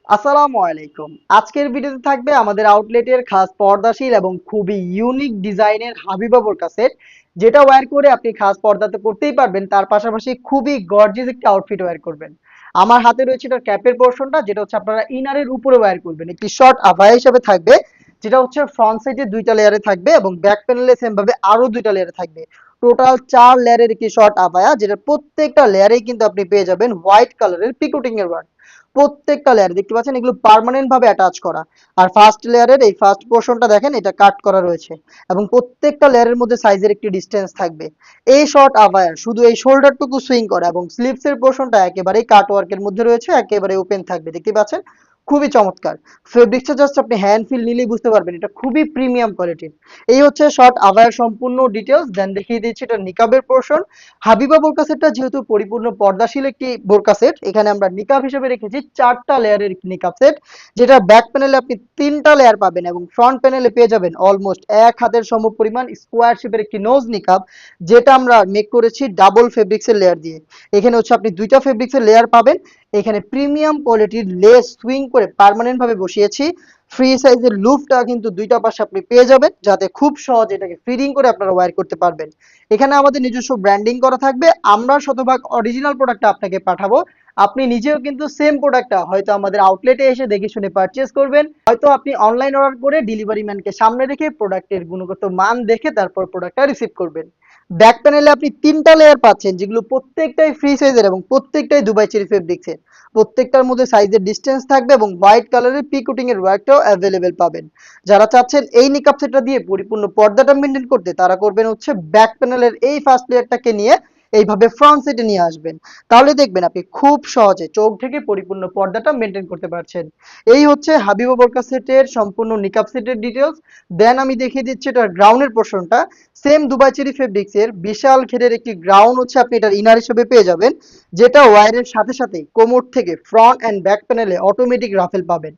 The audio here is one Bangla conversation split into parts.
আসসালামু আলাইকুম। আজকের ভিডিওতে থাকবে আমাদের আউটলেটের খাস পর্দাশীল এবং খুবই ইউনিক ডিজাইনের হাবিবা বোরকা সেট, যেটা ওয়্যার করে আপনি খাস পর্দাতে করতেই পারবেন, তার পাশাপাশি খুবই গর্জিয়াস একটি আউটফিট ওয়্যার করবেন। আমার হাতে রয়েছে এটার ক্যাপের পোর্শনটা, যেটা হচ্ছে আপনারা ইনারের উপরে ওয়্যার করবেন। একটি শর্ট আভায়া হিসেবে থাকবে, যেটা হচ্ছে ফ্রন্ট সাইডে দুইটা লেয়ারে থাকবে এবং ব্যাক প্যানেলে সেম ভাবে আরো দুইটা লেয়ারে থাকবে। টোটাল 4 লেয়ারের একটি শর্ট আভায়া, যেটা প্রত্যেকটা লেয়ারেই কিন্তু আপনি পেয়ে যাবেন হোয়াইট কালারের পিকোটিং এর ওয়ার্ক। প্রত্যেকটা লেয়ারে দেখতে পাচ্ছেন এগুলো পার্মানেন্ট ভাবে অ্যাটাচ করা। আর ফার্স্ট লেয়ারের এই ফার্স্ট পোর্শনটা দেখেন, এটা কাট করা রয়েছে এবং প্রত্যেকটা লেয়ারের মধ্যে সাইজের একটি ডিস্টেন্স থাকবে। এই শর্ট আভায়ার শুধু এই শোল্ডারটুকু সুইং করা এবং স্লিভস এর পোর্শনটা একেবারেই কাট ওয়ার্কের মধ্যে রয়েছে, একেবারে ওপেন থাকবে। দেখতে পাচ্ছেন খুবই চমৎকার। ফেব্রিক্সটা জাস্ট আপনি হ্যান্ড ফিল নিলেই বুঝতে পারবেন এটা খুবই প্রিমিয়াম কোয়ালিটির। এই হচ্ছে শর্ট আভায়ার সম্পূর্ণ ডিটেলস। দেন দেখিয়ে দিচ্ছি এটা নিকাবের পোর্শন। হাবিবা বোরকা সেটটা যেহেতু পরিপূর্ণ পর্দাশীল একটি বোরকা সেট, এখানে আমরা নিকাব হিসেবে রেখেছি 4টা লেয়ারের নিকাব সেট, যেটা ব্যাক প্যানেলে আপনি 3টা লেয়ার পাবেন এবং ফ্রন্ট প্যানেলে পেয়ে যাবেন অলমোস্ট এক হাতের সমপরিমাণ স্কোয়ার শেপের একটি নোজ নিকাব, যেটা আমরা মেক করেছি ডাবল ফেব্রিক্সের লেয়ার দিয়ে। এখানে হচ্ছে আপনি দুইটা ফেব্রিক্সের লেয়ার পাবেন। এখানে প্রিমিয়াম কোয়ালিটির লেস সুইং করে পার্মানেন্ট ভাবে বসিয়েছি। ফ্রি সাইজের লুফটা কিন্তু দুইটা পাশে আপনি পেয়ে যাবেন, যাতে খুব সহজে এটাকে ফিটিং করে আপনারা ওয়্যার করতে পারবেন। এখানে আমাদের নিজস্ব ব্র্যান্ডিং করা থাকবে। আমরা শতভাগ অরিজিনাল প্রোডাক্টটা আপনাকে পাঠাবো। আপনি নিজেও কিন্তু সেম প্রোডাক্টটা হয়তো আমাদের আউটলেটে এসে দেখে শুনে পারচেজ করবেন, হয়তো আপনি অনলাইন অর্ডার করে ডেলিভারি ম্যানকে সামনে রেখে প্রোডাক্টের গুণগত মান দেখে তারপর প্রোডাক্টটা রিসিভ করবেন। ব্যাক প্যানেলে আপনি 3টা লেয়ার পাচ্ছেন, যেগুলো প্রত্যেকটাই ফ্রি সাইজের এবং প্রত্যেকটাই দুবাই চেরি ফেব্রিক্সের। প্রত্যেকটার মধ্যে সাইজের ডিস্টেন্স থাকবে এবং হোয়াইট কালারের পিকুটিং এর ওয়ার্কটাও অ্যাভেলেবেল পাবেন। যারা চাচ্ছেন এই নিকাব সেটটা দিয়ে পরিপূর্ণ পর্দাটা মেনটেন করতে, তারা করবেন হচ্ছে ব্যাক প্যানেলের এই ফার্স্ট লেয়ারটাকে নিয়ে এইভাবে ফ্রন্ট সেটে নিয়ে আসবেন। তাহলে দেখবেন আপনি খুব সহজে চোখ থেকে পরিপূর্ণ পর্দাটা মেনটেন করতে পারছেন। এই হচ্ছে হাবিবা বোরকা সেটের সম্পূর্ণ নিকাব সেটের ডিটেলস। দেন আমি দেখিয়ে দিচ্ছি এটার গ্রাউন্ডের পোর্শনটা। সেম দুবাই চেরি ফেব্রিক্স এর বিশাল ঘেরের একটি গ্রাউন্ড হচ্ছে আপনি এটার ইনার হিসেবে পেয়ে যাবেন, যেটা ওয়্যারের সাথে সাথে কোমর থেকে ফ্রন্ট এন্ড ব্যাক প্যানেলে অটোমেটিক রাফেল পাবেন।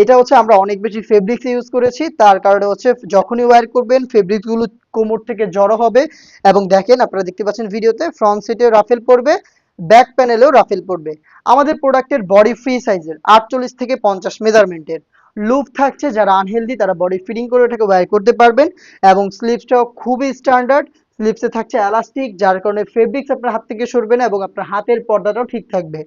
এটা হচ্ছে আমরা অনেক বেশি ফেব্রিক্স ইউজ করেছি, তার কারণে হচ্ছে যখনই ওয়্যার করবেন ফেব্রিক্স গুলো কোমর থেকে জড়ো হবে। এবং দেখেন, আপনারা দেখতে পাচ্ছেন ভিডিওতে, ফ্রন্ট সিটেও রাফেল পড়বে, ব্যাক প্যানেলেও রাফেল পড়বে। আমাদের প্রোডাক্টের বডি ফ্রি সাইজের 48 থেকে 50 মেজারমেন্টের লুপ থাকছে। যারা আনহেলদি তারা বডি ফিটিং করে ওটাকে ওয়্যার করতে পারবেন। এবং স্লিভসটাও খুবই স্ট্যান্ডার্ড। স্লিভসে থাকছে এলাস্টিক, যার কারণে ফেব্রিক্স আপনার হাত থেকে সরবে না এবং আপনার হাতের পর্দাটাও ঠিক থাকবে।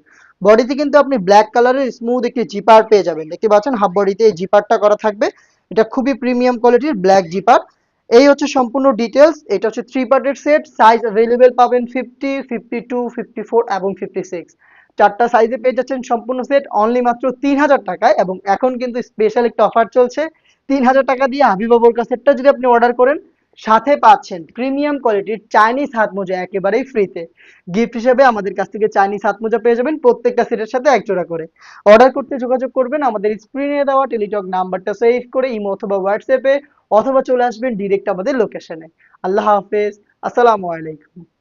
বডিতে কিন্তু আপনি ব্ল্যাক কালারের স্মুথ একটি জিপার পেয়ে যাবেন। দেখতে পাচ্ছেন হাফ বডিতে এই জিপারটা করা থাকবে। এটা খুবই প্রিমিয়াম কোয়ালিটির ব্ল্যাক জিপার। এই হচ্ছে সম্পূর্ণ ডিটেলস। এটা হচ্ছে 3 পার্টের সেট। সাইজ अवेलेबल পাবেন 50, 52, 54 এবং 56। 4টা সাইজে পেয়ে যাচ্ছেন সম্পূর্ণ সেট অনলি মাত্র 3000 টাকায়। এবং এখন কিন্তু স্পেশাল একটা অফার চলছে। 3000 টাকা দিয়ে হাবিবা বোরকা সেটটা যদি আপনি অর্ডার করেন, সাথে পাচ্ছেন প্রিমিয়াম কোয়ালিটির চাইনিজ হাত মোজা একেবারেই ফ্রিতে। গিফট হিসেবে আমাদের কাছ থেকে চাইনিজ হাত মোজা পেয়ে যাবেন প্রত্যেকটা সেটের সাথে এক জোড়া করে। অর্ডার করতে যোগাযোগ করবেন আমাদের স্ক্রিনে দেওয়া টেলিটক নাম্বারটা সেভ করে ইমো অথবা হোয়াটসঅ্যাপে, অথবা চলে আসবেন ডিরেক্ট আমাদের লোকেশনে। আল্লাহ হাফেজ। আসসালামু আলাইকুম।